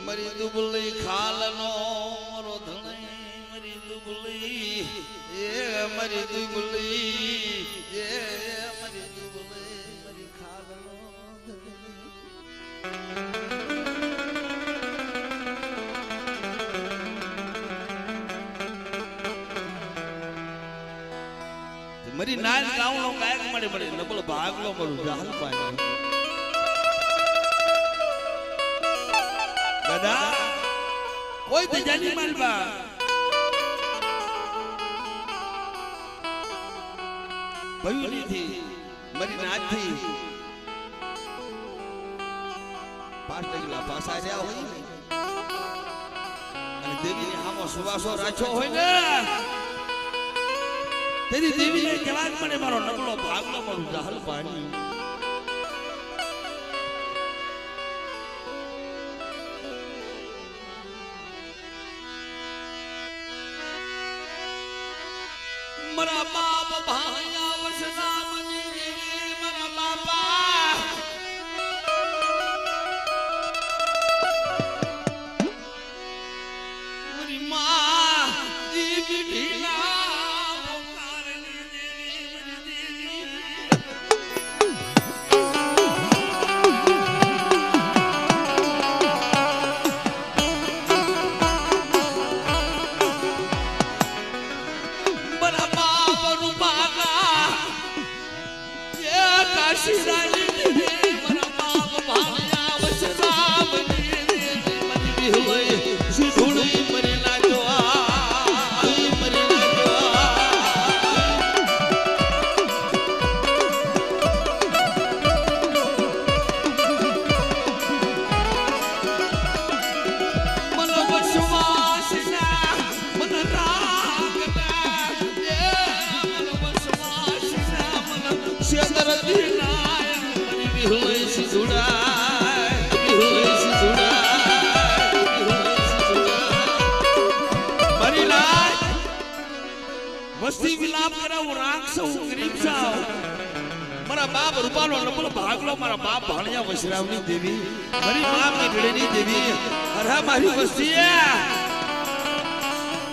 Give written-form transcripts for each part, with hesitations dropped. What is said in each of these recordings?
મરી દુબળી ખાલનો મોરો ધણી મરી દુબળી એ મરી દુબળી એ મરી દુબળી મરી ખાલનો મરી નાલ ગાવનો ગાયક મળે મળે નબળ ભાગલો મળું જાહલ પાણી દાદા કોઈ તો જાની માલબા ભયુની થી મરી નાચ થી 5 ડગલા પાસા રહ્યા હોય અને દેવીને હામો સુવાસો રાખ્યો હોય ને તેરી દેવીને કહેવાય મને મારો નબળો ભાગલો મળું જાહલ પાણી मरा बाप भाया वसना मनी देवी मरा बापा मरी मां देवी ढीला पुकारनी देवी मरी देवी शिराली देवी मरा बाप भाया वसना मनी देवी मरी होए सुधुड़ी मरी ना जो मरी ना जो मन वसवासना मन रागना ये मन वसवासना मन शेदर दिला होए सुधुड़ा मरी लाय वस्ती विलाप करा वो राग सौ गरीब साव मरा बाप रूपालो नबल भागलो मरा बाप भाणिया वसरावनी देवी मरी मां मीठड़ेनी देवी अरे मारी वस्ती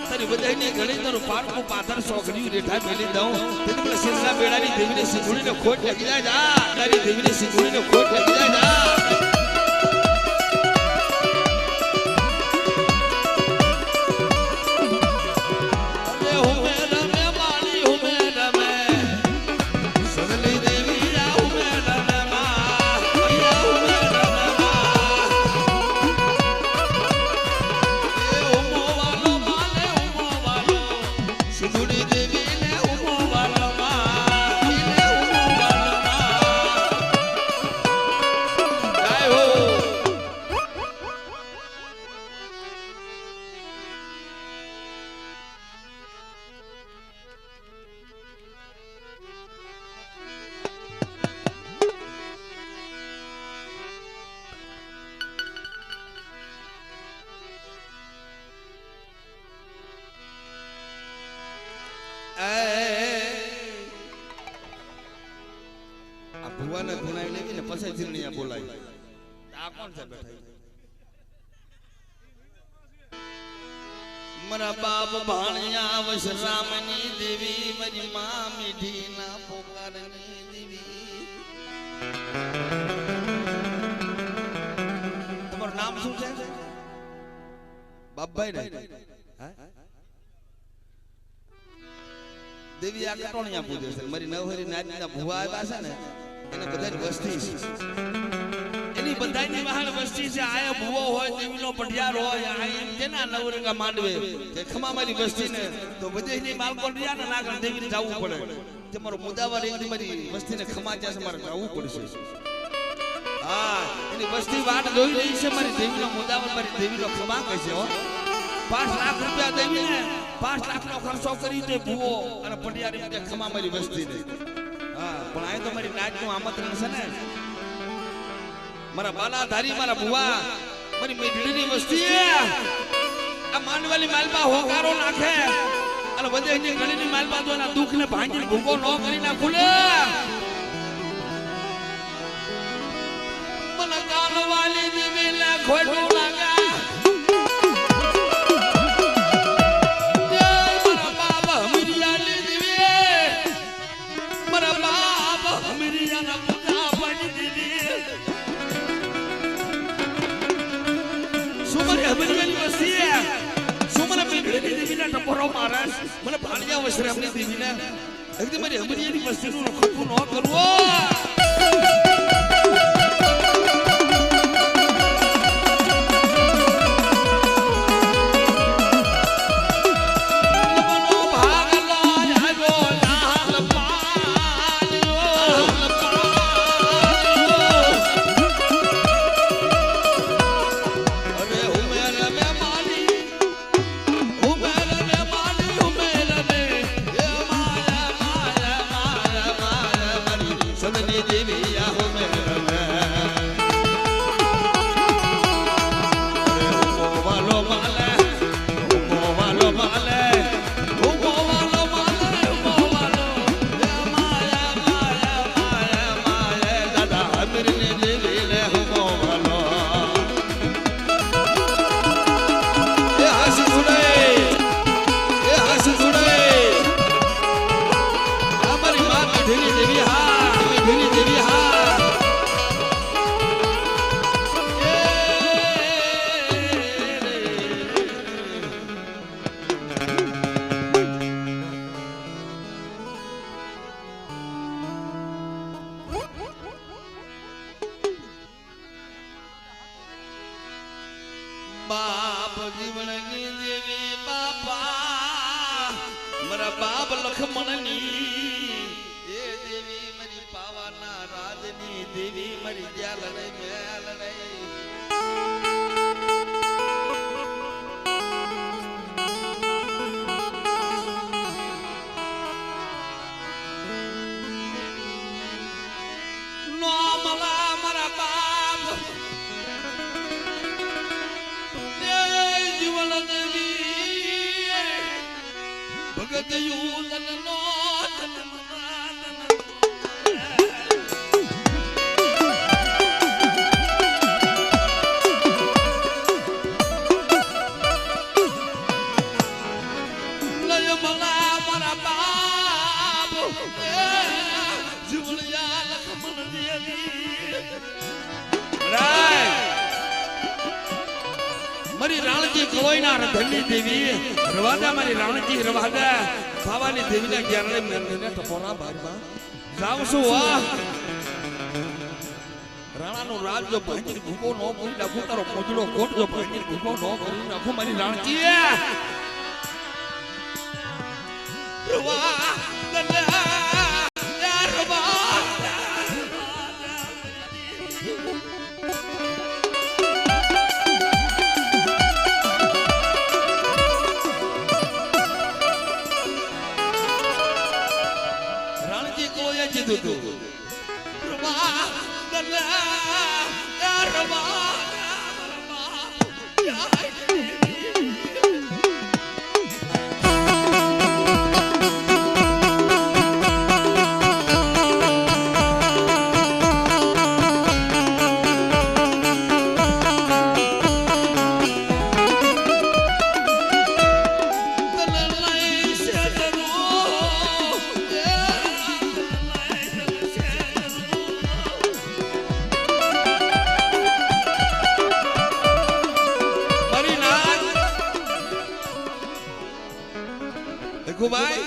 तारी बधाईनी घणी तारो पारको पाथर सोखड़ी रेठा मेली दઉં तेने बोले सिरसा बेड़ानी देवीने सिंधुड़ीने खोट लगी जाए जा तारी देवीने सिंधुड़ीने खोट लगी जाए जा ભુવાને ધુણાઈ લેવી ને પછી જીરણીયા બોલાય આ કોણ છે બેઠા મરા બાપ ભાણિયા વસરામની દેવી મરી માં મીઠી ના પોકારની દેવી તમારું નામ શું છે બાપભાઈ ને દેવી આ કટોણિયા પૂજે છે મારી નવહરી નાચના ભુવા આવ્યા છે ને એને બધાની વસ્તી છે એની બધાની બહાર વસ્તી છે આયા ભુવો હોય દેવીનો પઢિયાર હોય આ એમ કેના નવરંગા માંડવે કે ખમા મારી વસ્તી ને તો બધાની માલકો રિયા ને નાગર દેવીને જાવું પડે કે મારો મુદાવાર એકદી મારી વસ્તીને ખમા છે મારે જાવું પડશે હા એની વસ્તી વાટ જોઈ રહી છે મારી દેવીનો મુદાવાર મારી દેવીનો ખમા કહે છે હો 5 લાખ રૂપિયા દેવીને 5 લાખ નો ખર્ચો કરી દે ભુવો અને પઢિયારી કે ખમા મારી વસ્તીને હા પણ આ તો મારી નાચનું આમંત્રણ છે ને મારા બાલાધારી મારા ભુવા મારી મેઢડીની વસ્તી આ માંડવાલી માલબા હોકારો નાખે અને વધેની ગળીની માલબા તો એના દુઃખને ભાંગીને ભૂકો ન કરી નાખું લે મને કાનવાલી દેવીને ખોટું લાગે સુમરે હબરિયાની વસ્તી સુમરે મેઘડી દેવીના ટપોરો મારે મને ભાણિયા વસરામની દેવીના એકદમ મારી હબરિયાની વસ્તીનું ખોટું ન કરવો બાપ જીવણની દેવી બાપા મારા બાપ લખમણની એ દેવી મારી પાવાના રાજની દેવી મારી જ્યાલને મેલને નો મલા મારા બાપ ભગત યુદન નો લય મલા મારા બાપ જીવણિયા લખમણ દેવી મારી રાણજી કલોઈના રધની દેવી રવાદા મારી રાણજી રવાદા ભાવાની દેવીના જ્ઞાનને મેલને ટપોરા બારમાં જાવ છું વાહ રાણાનો રાજ જો ભાંગી ભૂકો નો કરી નાખું તારો પોજડો કોટ જો ભાંગી ભૂકો નો કરી નાખું મારી રાણજી રવા ભાઈ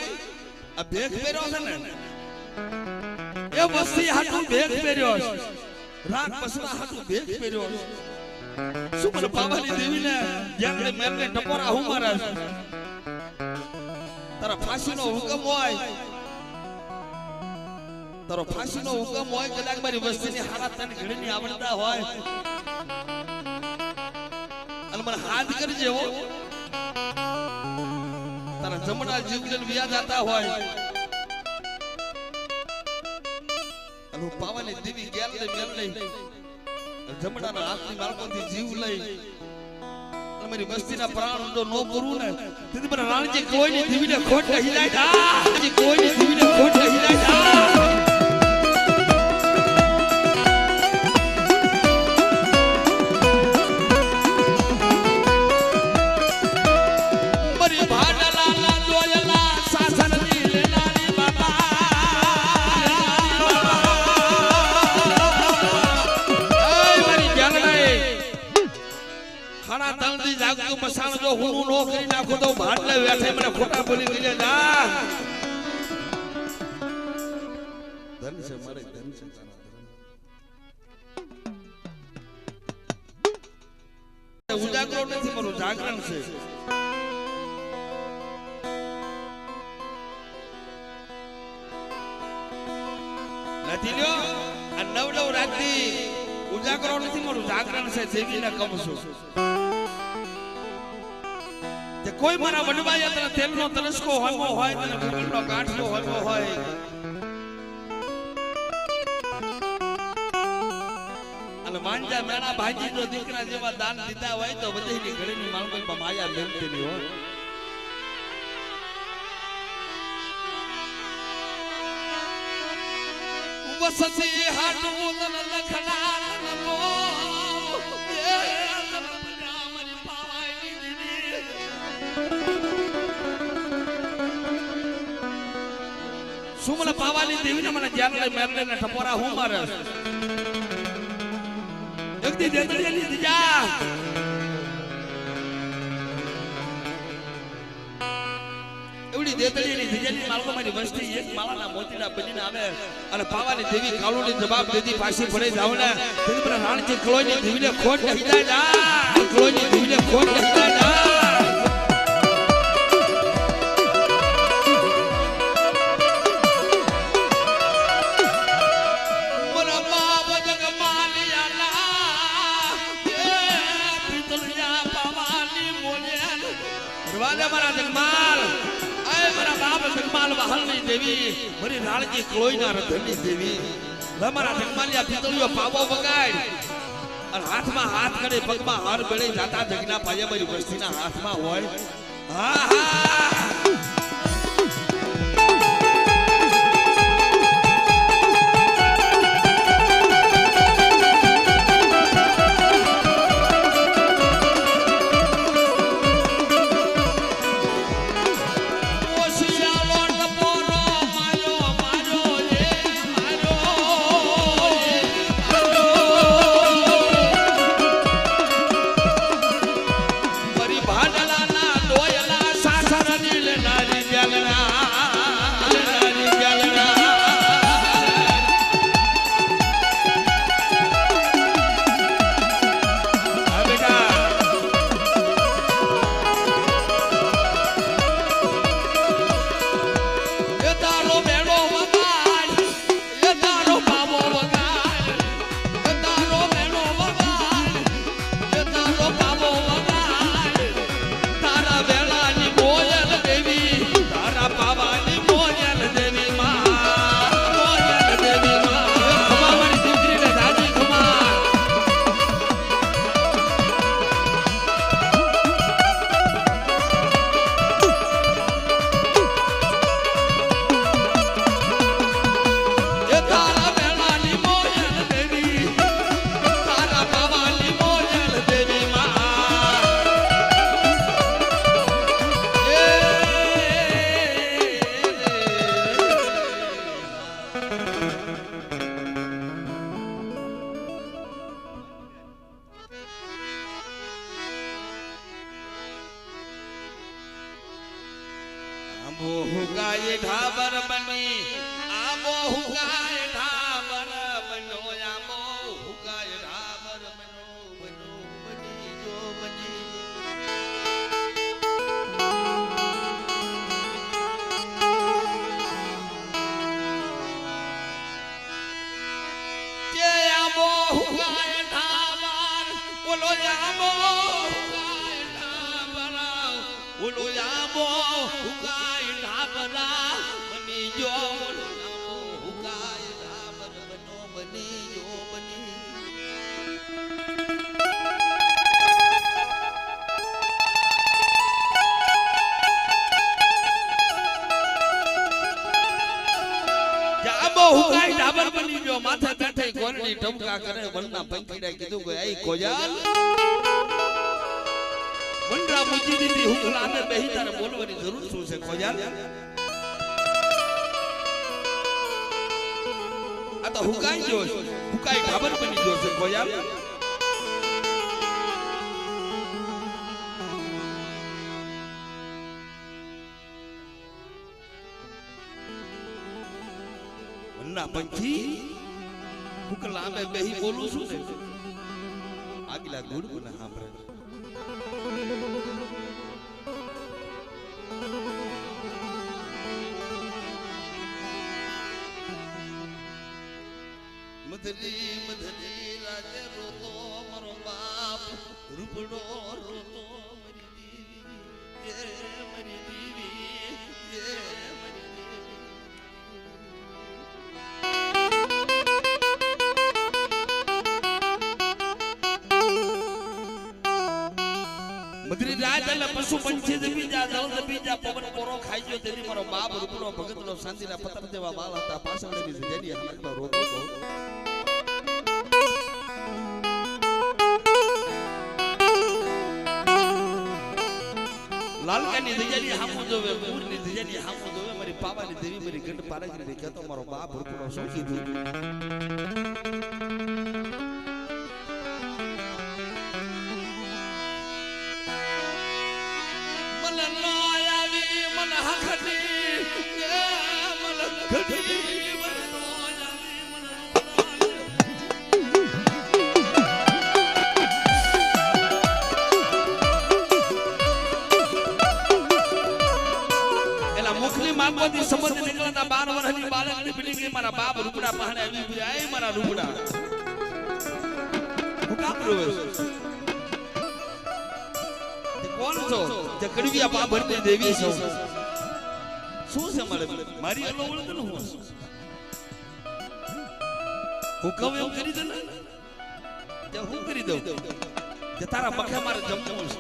આ ભેખ પહેર્યો છે ને એ વસ્તી હાટું ભેખ પહેર્યો રાત પસવા હાટું ભેખ પહેર્યો શું મને પાવાની દેવીને જ્યાં મેરને ટપોરા હું મારા તારા ફાંસીનો હુકમ હોય તારો ફાંસીનો હુકમ હોય કદાચ મારી વસ્તીની હાલત તને ઘડીની આવડતા હોય અને મને હાથ કરજે હો તારા જમણા જીવજન વ્યાજ આતા હોય અને હું પાવાની દેવી ગેલ લઈ જમણાના હાથની માળકોથી જીવ લઈ અને મારી વસ્તીના પ્રાણ જો નો કરું ને તેથી મને રાણજી કોઈની દેવીને ખોટ નહીં જાય કોઈની દેવીને ખોટ નહીં જાય મારા તણથી જાગતું મસાણ જો હું નો કરી નાખું તો ભાડલે વેઠે મને ખોટા બોલી ગઈ જા ધન છે મારે ધન છે ઉજાગરો નથી મારું જાગરણ છે નથી લ્યો આ નવ રાતથી ઉજાગરો નથી મારું જાગરણ છે દેવીને કહું છું તે કોઈ મારા વડવાયા તને તેલનો તલસ્કો હોમો હોય તને ગુગળનો ગાંઠનો હોમો હોય અને માંજા મેણા ભાજી જો દીકરા જેવા દાન દીધા હોય તો બધીની ઘડીની માલમાં માયા મેલતી નહીં હોય વસતી હાટું લખડા નમો એ મારી પાવાઈ દીદી શું મને પાવાની દેવીને મને જ્ઞાન લઈ મેરલે ને ટપોરા હું મારે એકદી દેતડી લીધી જા એવડી દેતડીની ધીજેલી માલકો મારી વસ્તી એક માળાના મોતીડા બનીને આવે અને પાવાની દેવી કાળુની જવાબ દેતી પાછી પડે જાવ ને તેની પર રાણજી કલોઈની દેવીને ખોટ નહીં જાય જા કલોઈની દેવીને ખોટ નહીં જાય જા મારા જગમાલ મારા બાપ જગમાલ વહાલની દેવી મારી રાણજી કલોઈના રથની દેવી મારા જગમાલિયા પિતળીઓ પાવો વગાડ અને હાથમાં હાથ કરે પગમાં હાર બેળે જાતા જગના પાયા મારી વસ્તીના હાથમાં હોય હા હા હુગાય ઢાબર બની આબો હુગાય ઢાબર બનો આબો હુગાય ઢાબર બનો બનો બની જો બની કે આબો હુગાય ઢાબર બોલો આબો હુગાય ઢાબર બોલો આબો હુગાય ઢાબરા બની જો હુગાય ઢાબર બનો બની જો બની જાબો હુગાય ઢાબર બની જો માથે બેઠે કોરડી ઢમકા કરે વનના પંખીડા કીધું કે આઈ કોજાલ વનરા મુજી દીધી હુકલાને બેહી તારે બોલવાની જરૂર શું છે કોજાલ આ તો હુકાઈ જો હુકાઈ ઢાબર બની જો છે કોજાલ ગુડના પંખી કુકલા મે બેહી બોલું છું ને આગલા ગુડ ગુના સાંભળે મધરી મધરી રાતે રોતો મારો બાપ રૂપડો રોતો મરી દેવી મધરી રાત એટલે પશુ પંછી દબી જા દળ દબી જા પવન કોરો ખાઈ ગયો તેથી મારો બાપ રૂપડો ભગતનો શાંતિના પતર જેવા બાલ હતા પાછળની જડી હાથમાં રોતો હતો લાલકાની દજાની હામુ જોવે પૂરની દજાની હામુ જોવે મારી પાવાની દેવી મારી ગંડ પારગરી કહેતો મારો બાપ રૂપડો શું કીધું મન નો આવી મન હખડી મન ઘડી માગવાથી સમજ નીકળતા 12 વર્ષની બાળકની પીડી મારા બાપ રૂપડા પહાડે આવી જાય મારા રૂપડા હું કામ રોવે તે કોણ છો જે કડવિયા પા ભરતી દેવી છો શું છે મારી અલો ઓળખ ન હું કહું એમ કરી દે ને જે હું કરી દઉં કે તારા મખે મારે જમવું છે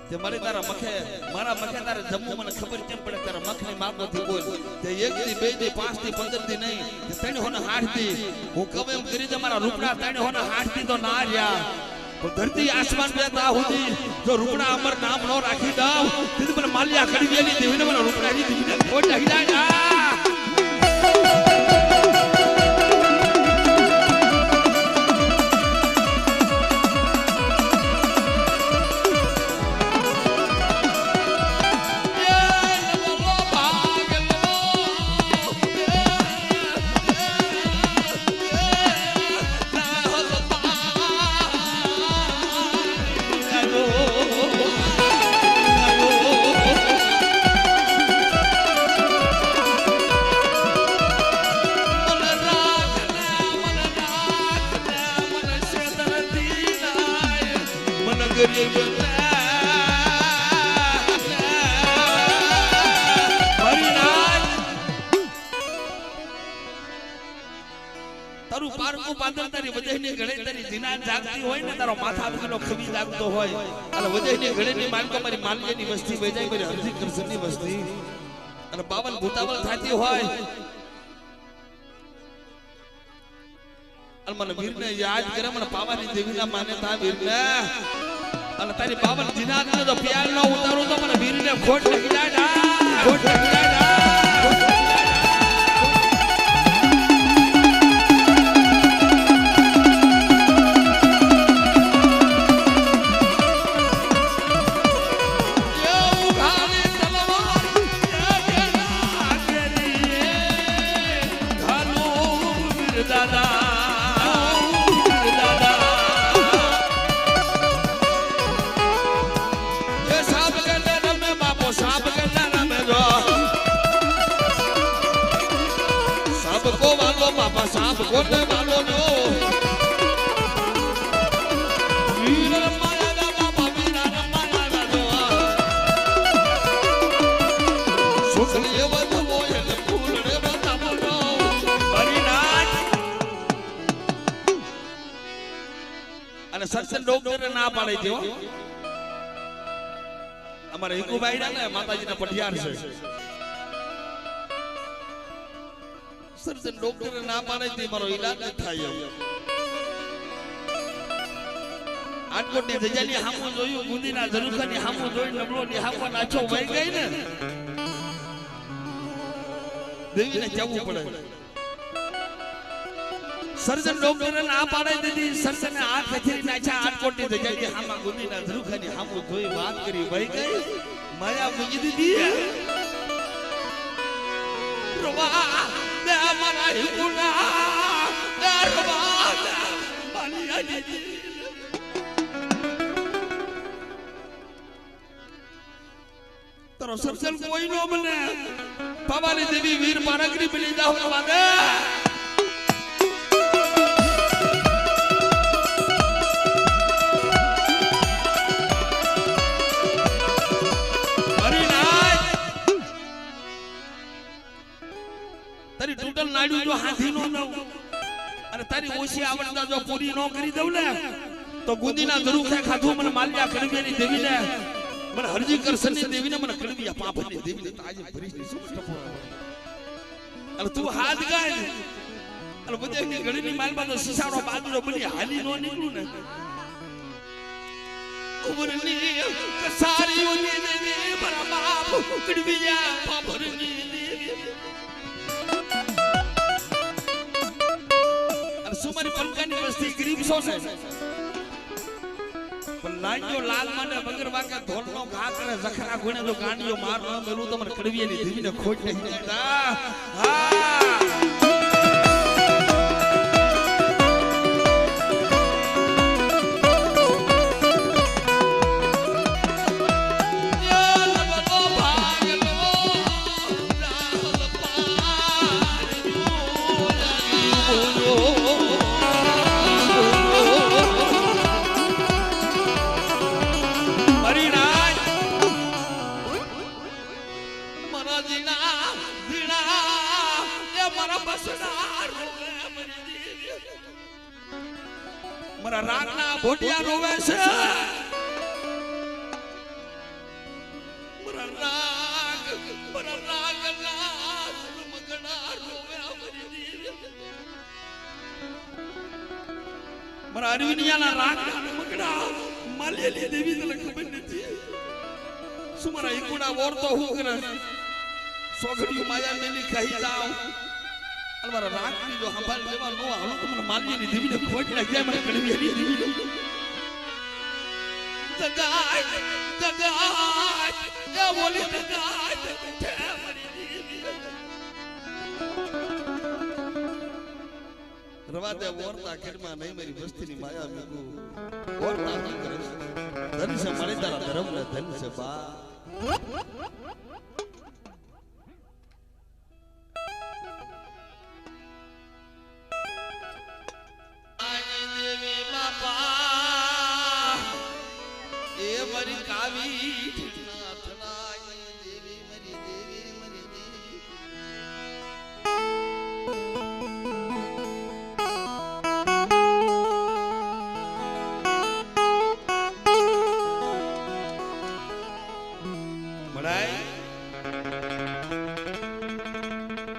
જે મારી તારા મખે મારા મખે તારે જમવું મને ખબર કેમ પડે તારા મખની માગોથી બોલ તે 1 દી 2 દી 5 દી 15 દી નહીં તે 3 હોને 8 દી હું કવ એમ કરી દે મારા રૂપડા 3 હોને 8 દી તો ના રહ્યા તો ધરતી આસમાન બેતા હોતી જો રૂપડા અમર નામ નો રાખી દઉં તે મને માલિયા કરી વેલી દેવીને મને રૂપડા ની દીને ખોટ નાખી જાય તારું પારકું પાદર તારી વજયની ગળે તારી જીના જાગતી હોય ને તારો માથા પકડો ખવી જાગતો હોય અને વજયની ગળેની માલકો મારી માલની વસ્તી વજાય મારી હરજી કૃષ્ણની વસ્તી અને 52 ભૂતાવળ થાતી હોય અને મને વીરને યાદ કરે મને પાવાની દેવીના માન્યતા વીરને અને તારી 52 જીનાને તો પ્યાર ન ઉતારું તો મને વીરને ખોટ લાગી જાય ખોટ લાગી જાય સાપ કોને વાલો નો વીર માયા બાપા વીરા માયા દોઆ સુખલી વધુ હોય ને ફૂલ રે બતાવો નો હરિનાથ અને સત્સંગ ડોક્ટર ના પાડે છે અમારે હિકુભાઈ ને માતાજીના પટિયાર છે સર્જન ડોક્ટર ના પાડે છે મારો ઈલાજ ન થાય આટકોટ ની જજાની હામું જોયું ગુંદીના ઝરુખાની હામું જોઈ નબળો ની હામો નાચો વઈ ગઈ ને દેવીને જવું પડે સર્જન ડોક્ટર ના પાડે દીધી સર્જને હાથ કચેરી નાખ્યા આટકોટ ની જજાની હામા ગુંદીના ઝરુખાની હામું જોઈ વાત કરી વઈ ગઈ માયા મૂકી દીધી રવા દે મારા હિકુના દે રવા દે મારી આજી તારો સરસલ કોઈ નો બને પાવાની દેવી વીર પારગરી બની જાવ રવા દે તારી ટોટલ નાડ્યું જો હાથી નો દઉં અને તારી ઓછી આવડતા જો પૂરી નો કરી દઉં ને તો ગુંદીના ધરુખે ખાધું મને માલ્યા કડવીની દેવીને મને હરજી કરસનની દેવીને મને કડવીયા પાપની દેવીને તાજે ભરીની સુષ્ટપો અને તું હાથ ગાય અને બધેની ઘડીની માલમાં તો સીસાનો બાજરો બની હાલી નો નીકળું ને ઉમરની કસારી ઓની દેવી મારા બાપ કડવીયા પાપની દેવી સુમારી પંકાની વસ્તી ગરીબ છો ને પણ લાગ્યો લાલ મને વગર વાકે ધોળનો ઘા કરે જખરા ગુણે તો ગાંડીઓ માર ન મેલું તો મને કડવીની ધીવીને ખોટ નહીં હા મારા રાગના ભોટિયા રોવે છે મારા રાગ મગડા રોવે મારા અરવિંદિયાના રાગના મગડા માલેલી દેવી તને ખબર નથી શું મારા ઈકુડા ઓરતો હું કરે સોગડિયું માયા મેલી કહી જાવ મારા રાગની જો સંભાળ લેવા નો હાલો તો મને માલ્યની દેવીને ખોટ લાગી જાય મને કડવીની દેવીને જગાય એ બોલી જગાય તે મારી દેવી રવા દે ઓરતા કેડમાં નહીં મારી વસ્તીની માયા મેગુ ઓરતા ન કરે ધન છે મળે તારા ધર્મ ને ધન છે બા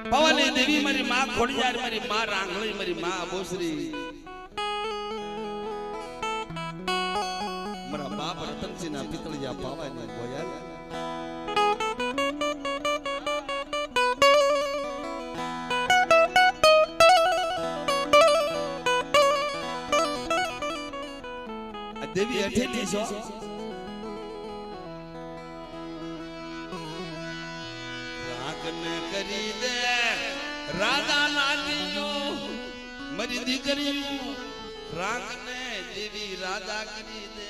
પવની દેવી મારી માં ખોડિયાર મારી માં રાંગળી મારી માં બોસરી મારા બાપ રતનસિંહ ના પિતળિયા પાવાની ગોયલ આ દેવી અઠેલી છો કરી દે રાજા નાનીઓ મારી દીકરીઓ રાગને દેવી રાજા કરી દે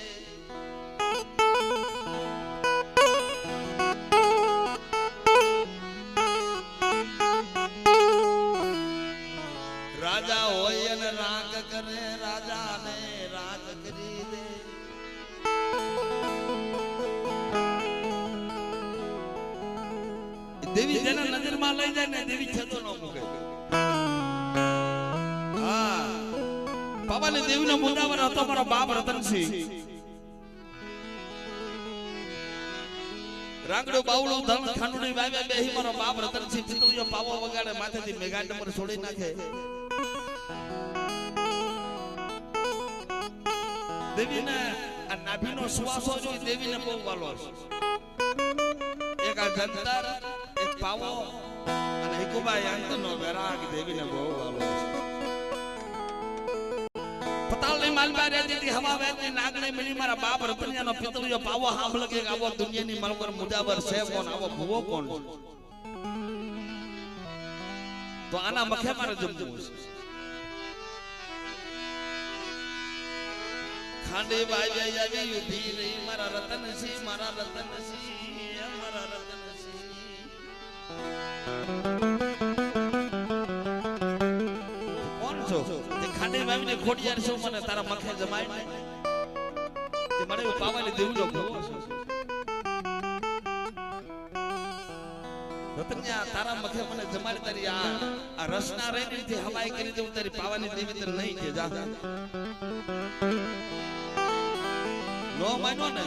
રાજા હોય અને રાગ કરે રાજાને રાગ કરી દે દેવી જેના નજરમાં લઈ જાય ને દેવી છતો ન મૂકે હા બાબાની દેવીનો મુદ્દાવર હતો મારો બાપ રતનસિંહ રાંગડો બાવળો ધન ખાંડુડી વાવ્યા બેહી મારો બાપ રતનસિંહ પિતળિયો પાવો વગાડે માથેથી મેગા નંબર છોડી નાખે દેવીને આ નાભીનો સુવાસો જોઈ દેવીને બહુ વાલો એક આ જંતર એક પાવો અને હિકુબાઈ અંતનો વેરાગ દેવીને બહુ વાલો પતાલની માલબા રહેતી હવા વેચની નાગણી મિલી મારા બાપ રતનિયાનો પિતળિયો પાવો સાંભળ કે આવો દુનિયાની મલકર મુજાબર છે કોણ આવો ભૂવો કોણ તો આના મખે મારે જમવું છે. ખાંડે બાઈ આવી ઉભી રહી મારા રતનસિંહ મારા રતનસિંહ મારા રતનસિંહ. કોણ છો તે ખાંડે બાવીને ખોડિયાર છો મને તારા મખે જમાય ને તે મને પાવાની દેવું જો ભૂવો છો. રતન્યા તારા મખે મને જમાડી તારી આ રસના રહી રીતે હવાઈ કરી દઉં તારી પાવાની દેવી તને નહીં કે જા નો માનો ને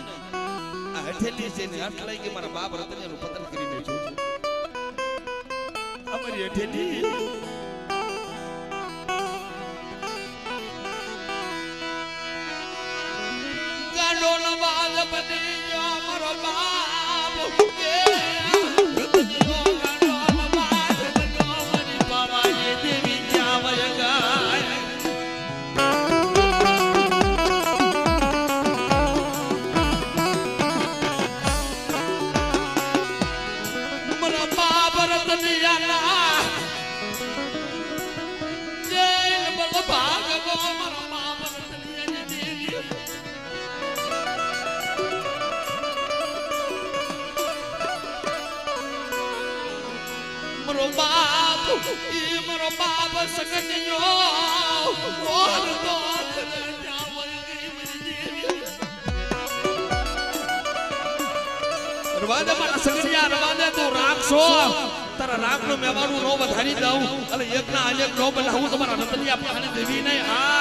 આ હઠેલી છે ને હાથ લઈ કે મારા બાપ રતન્યાનું પતન કરીને જોજો અમારી હઠેલી ગાંડો નવાજ બની ગયો મારો બાપ મારો બાપ સગનિયો ઓર તો રવાદે મારા સગનિયા રવાદે તો રાખશો તારા રાખનો મેવાનું નો વધારી દઉં અને એકના અનેક નો બનાવું તમારા રતનિયા પાણી દેવી નહીં. હા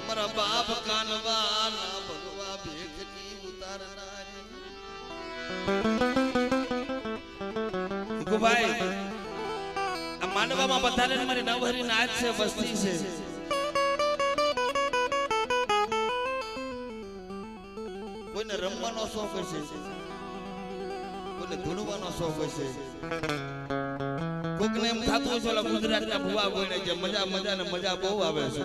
મારા બાપ કાનવા ના ભગવા ભેખની ઉતારનારી. ભાઈ આ માંડવામાં બધાને મારી નવહરી નાચ છે વસ્તી છે. કોઈને રમવાનો શોખ હશે કોઈને ધૂણવાનો શોખ હશે કોકને એમ થતું હશે ઓલા ગુજરાતના ભુવા કોઈને જે મજા ને મજા બહુ આવે છે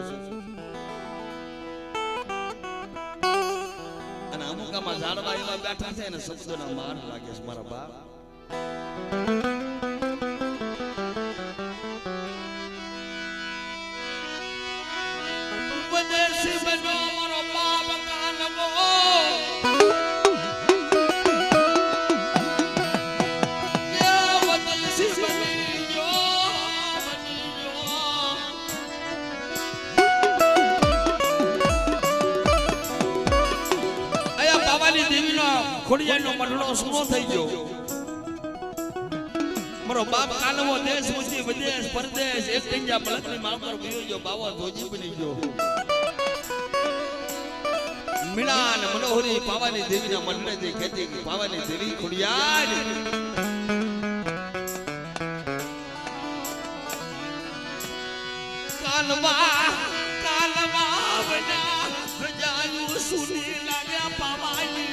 અને અમુક આમાં ઝાડવા એવા બેઠા છે ને શબ્દોના માર લાગે છે મારા બાપ. વિદેશી બનો મારો બાપ કાનવો ખોડિયાનો મઢડો સુનો થઈ ગયો. મારો બાપ કાનવો દેશ મુજી વિદેશ પરદેશ એક કંજા બળદની માવતર ગયો ગયો બાવો ધોજી બની ગયો. મીણા ને મનોહરી પાવાની દેવીના મંડળે ખેતી પાવાની દેવી ખોડિયાર કાનવા બના ગજાયું સુની લાગ્યા પાવાની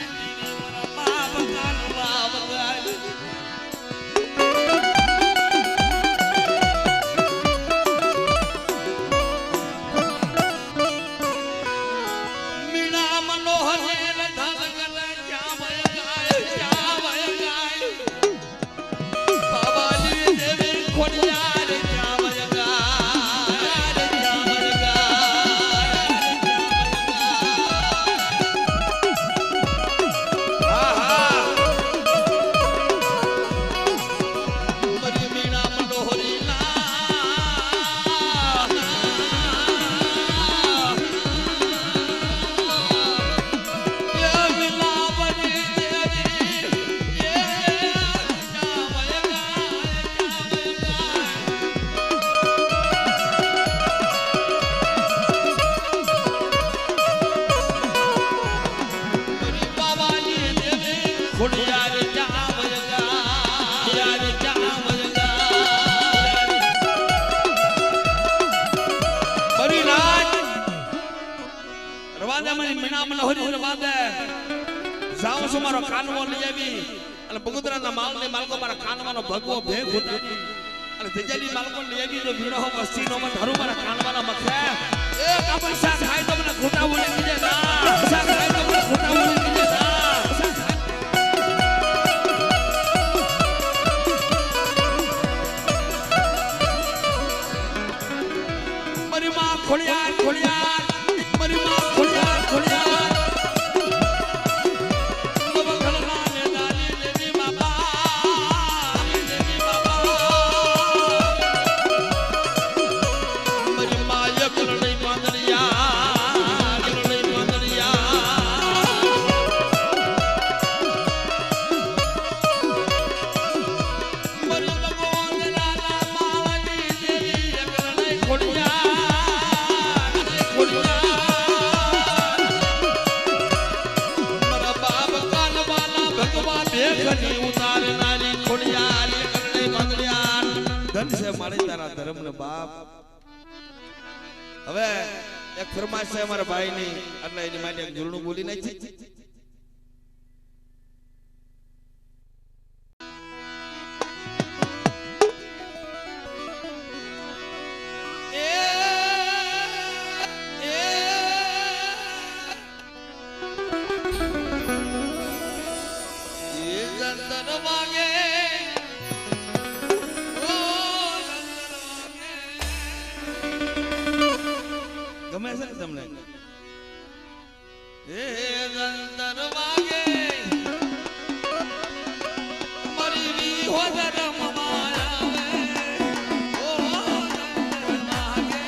ખોડિયાર ચાવયગા યાર ચાવયગા બરી રાત રવાદે મને મીના મને હોરી રવાદે જાઉં છું મારો કાનવો લઈ આવી અને બગુદરાના માલને માલકો મારા કાનવાનો ભગવો ભેગ ઉતારી અને તેજાલી માલકો લઈ આવી જો વીણો મસ્તીનો મત ધરું મારા કાનવાના મખે એક આપણ શાક ખાય તો મને ખોટા બોલે કીજે ના શાક ખાય તો મને ખોટા બોલે કીજે ના મારી માં ખોડિયાર ખોડિયાર મારી માં ખોડિયાર ખોડિયાર હવે એક ફરમાશ છે અમારા ભાઈ ની એટલે એની માટે એક ઝૂલણું બોલી નાખી ગમે છે ને તમને એ ગંદર વાગે મારી વી હોદર મમાયા ઓ ગંદર વાગે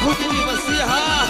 બાપુજીની વસ્તી હા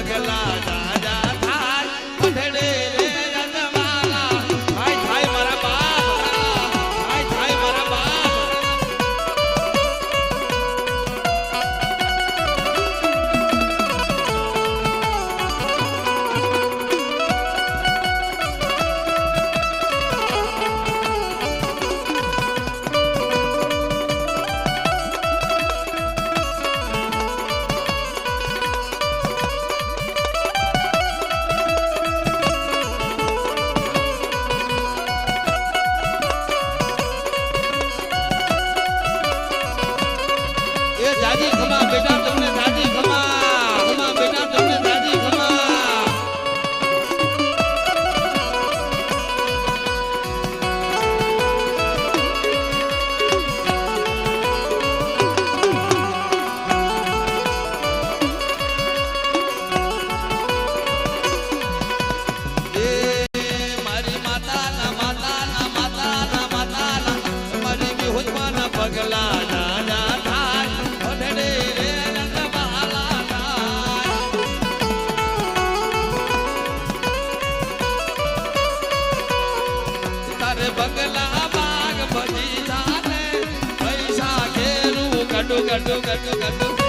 પગલા દાદા થાય પઢડે રે રંગવાલા થાય થાય મારા બાપ થાય થાય મારા બાપ દાદી ખમા બેટા તમને દાદી ખમા બેટા તમને દાદી ખમા મારી માતાના માતાના માતાના માતાના મારી વિહોતમાના પગલા બગલા બાગ બગીચા ને પૈસા ઘેરું ગડુ ગડુ ગડુ ગડુ